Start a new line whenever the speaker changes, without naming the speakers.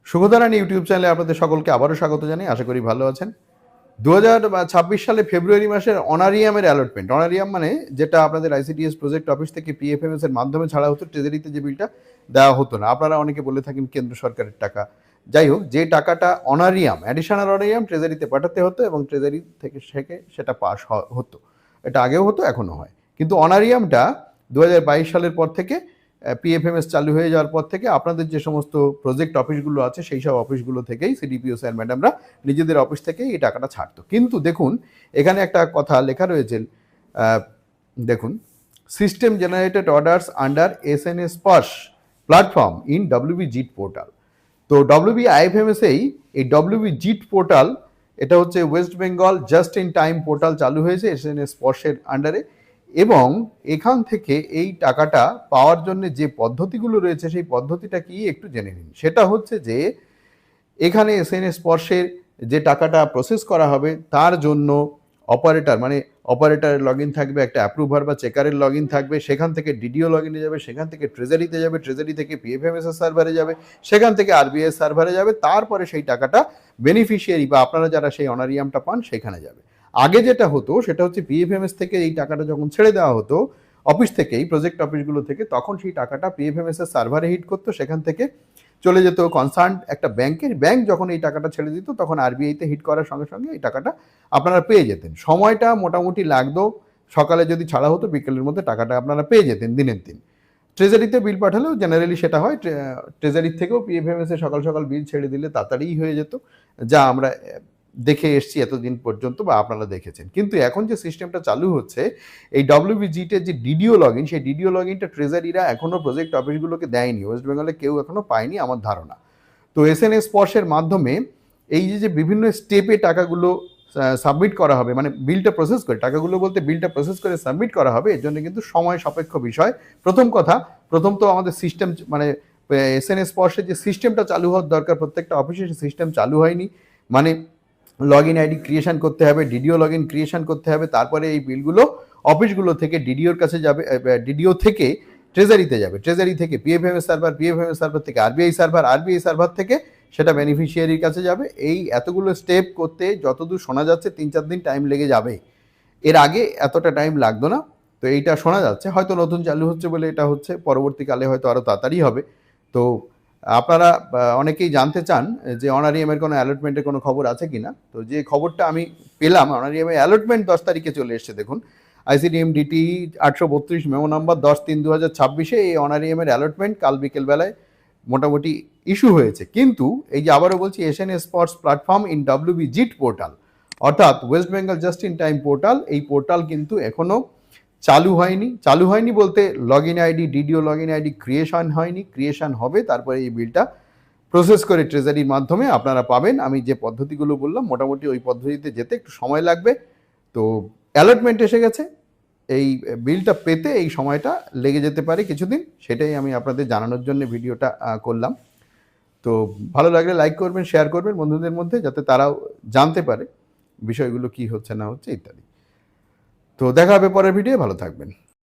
শুভধারান YouTube চ্যানেলে আপনাদের সকলকে আবারও স্বাগত জানাই। আশা করি ভালো আছেন। 2026 সালে ফেব্রুয়ারি মাসের অনারিয়ামের অ্যালটমেন্ট, অনারিয়াম মানে যেটা আপনাদের আইসিডিএস প্রজেক্ট অফিস থেকে পিএফএমএস এর মাধ্যমে ছাড়া হতো, ট্রেজারিতে যে বিলটা দেওয়া হতো না। আপনারা অনেকে বলে থাকেন কেন্দ্র সরকারের টাকা। যাই হোক, যে টাকাটা অনারিয়াম, অ্যাডিশনাল অনারিয়াম ট্রেজারিতে পাঠাতে হতো এবং ট্রেজারি থেকে সেটা পাস হতো। এটা আগেও হতো, এখনও হয়। কিন্তু অনারিয়ামটা 2022 সালের পর থেকে, পিএফএমএস চালু হয়ে যাওয়ার পর থেকে আপনাদের যে সমস্ত প্রজেক্ট অফিসগুলো আছে সেই সব অফিসগুলো থেকেই সিডিপিও স্যার ম্যাডামরা নিজেদের অফিস থেকেই এই টাকাটা ছাড়তো। কিন্তু দেখুন, এখানে একটা কথা লেখা রয়েছে, দেখুন, system generated orders under SNS pass platform in WB JIT portal. তো ডব্লিউবি আইএফএমএসেই এই ডব্লিউবি জিট পোর্টাল, এটা হচ্ছে West Bengal just in time portal চালু হয়েছে এসএনএস পাসের আন্ডারে। এবং এখান থেকে এই টাকাটা পাওয়ার জন্য যে পদ্ধতিগুলো রয়েছে সেই পদ্ধতিটা কি একটু জেনে নিন। সেটা হচ্ছে যে এখানে এসএনএস স্পর্শের যে টাকাটা প্রসেস করা হবে তার জন্য অপারেটর, মানে অপারেটরের লগ ইন থাকবে, একটা অ্যাপ্রুভার বা চেকারের লগ ইন থাকবে, সেখান থেকে ডিডিও লগ ইনে যাবে, সেখান থেকে ট্রেজারিতে যাবে, ট্রেজারি থেকে পিএফএমএস এর সার্ভারে যাবে, সেখান থেকে আরবিআই সার্ভারে যাবে, তারপরে সেই টাকাটা বেনিফিশিয়ারি বা আপনারা যারা সেই অনারিয়ামটা পান সেখানে যাবে। আগে যেটা হতো সেটা হচ্ছে পিএফএমএস থেকে এই টাকাটা যখন ছেড়ে দেওয়া হতো অফিস থেকেই, প্রজেক্ট অফিসগুলো থেকে, তখন সেই টাকাটা পিএফএমএস এর সার্ভারে হিট করতো, সেখান থেকে চলে যেত কনসার্ন একটা ব্যাংকের, ব্যাংক যখন এই টাকাটা ছেড়ে দিত তখন আরবিআইতে হিট করার সঙ্গে সঙ্গে এই টাকাটা আপনারা পেয়ে যেতেন। সময়টা মোটামুটি লাগতো, সকালে যদি ছাড়া হতো বিকেলের মধ্যে টাকাটা আপনারা পেয়ে যেতেন দিনের দিন। ট্রেজারিতে বিল পাঠালেও জেনারেলি সেটা হয়, ট্রেজারির থেকেও পিএফএমএস এ সকাল সকাল বিল ছেড়ে দিলে তাড়াতাড়িই হয়ে যেত, যা আমরা দেখে এসছি এতদিন পর্যন্ত বা আপনারা দেখেছেন। কিন্তু এখন যে সিস্টেমটা চালু হচ্ছে, এই ডব্লিউবিজিটের যে ডিডিও লগ ইন, সেই ডিডিও লগ ইনটা ট্রেজারিরা এখনও প্রজেক্ট অফিসগুলোকে দেয়নি, ওয়েস্ট বেঙ্গলে কেউ এখনও পায়নি আমার ধারণা। তো এসএনএস স্পর্শের মাধ্যমে এই যে বিভিন্ন স্টেপে টাকাগুলো সাবমিট করা হবে, মানে বিলটা প্রসেস করে, টাকাগুলো বলতে বিলটা প্রসেস করে সাবমিট করা হবে, এর জন্য কিন্তু সময় সাপেক্ষ বিষয়। প্রথম তো আমাদের সিস্টেম, মানে এসএনএস স্পর্শের যে সিস্টেমটা চালু হওয়ার দরকার প্রত্যেকটা অফিসে, সেই সিস্টেম চালু হয়নি। মানে লগ ইন আইডি ক্রিয়েশন করতে হবে, ডিডিও লগ ইন ক্রিয়েশন করতে হবে, তারপরে এই বিলগুলো অফিসগুলো থেকে ডিডিওর কাছে যাবে, ডিডিও থেকে ট্রেজারিতে যাবে, ট্রেজারি থেকে পিএফএমএস সার্ভার, পিএফএমএস সার্ভার থেকে আরবিআই সার্ভার, আরবিআই সার্ভার থেকে সেটা বেনিফিশিয়ারির কাছে যাবে। এই এতগুলো স্টেপ করতে যতদূর শোনা যাচ্ছে 3-4 দিন টাইম লেগে যাবে। এর আগে এতটা টাইম লাগতো না। তো এইটা শোনা যাচ্ছে, হয়তো নতুন চালু হচ্ছে বলে এটা হচ্ছে, পরবর্তীকালে হয়তো আরও তাড়াতাড়ি হবে। তো আপনারা অনেকেই জানতে চান যে অনারিয়ামের কোনো অ্যালটমেন্টের কোনো খবর আছে কিনা। তো যে খবরটা আমি পেলাম, অনারিয়ামের অ্যালটমেন্ট 10 তারিখে চলে এসছে। দেখুন, আইসিডিএম ডিটি 832 মেমো নাম্বার 10/3/2026 এই অনারিয়ামের অ্যালটমেন্ট কাল বিকেলবেলায় মোটামুটি ইস্যু হয়েছে। কিন্তু এই যে আবারও বলছি, SNS spots platform in WB JIT portal, অর্থাৎ West Bengal just in time portal, এই পোর্টাল কিন্তু এখনও চালু হয়নি বলতে log in ID, DDO log in ID creation হয়নি, ক্রিয়েশন হবে, তারপরে এই বিলটা প্রসেস করে ট্রেজারির মাধ্যমে আপনারা পাবেন। আমি যে পদ্ধতিগুলো বললাম মোটামুটি ওই পদ্ধতিতে যেতে একটু সময় লাগবে। তো অ্যালটমেন্ট এসে গেছে, এই বিলটা পেতে এই সময়টা লেগে যেতে পারে কিছুদিন, সেটাই আমি আপনাদের জানানোর জন্য ভিডিওটা করলাম। তো ভালো লাগলে লাইক করবেন, শেয়ার করবেন বন্ধুদের মধ্যে, যাতে তারাও জানতে পারে বিষয়গুলো কি হচ্ছে না হচ্ছে ইত্যাদি। তো দেখা হবে পরের ভিডিও, ভালো থাকবেন।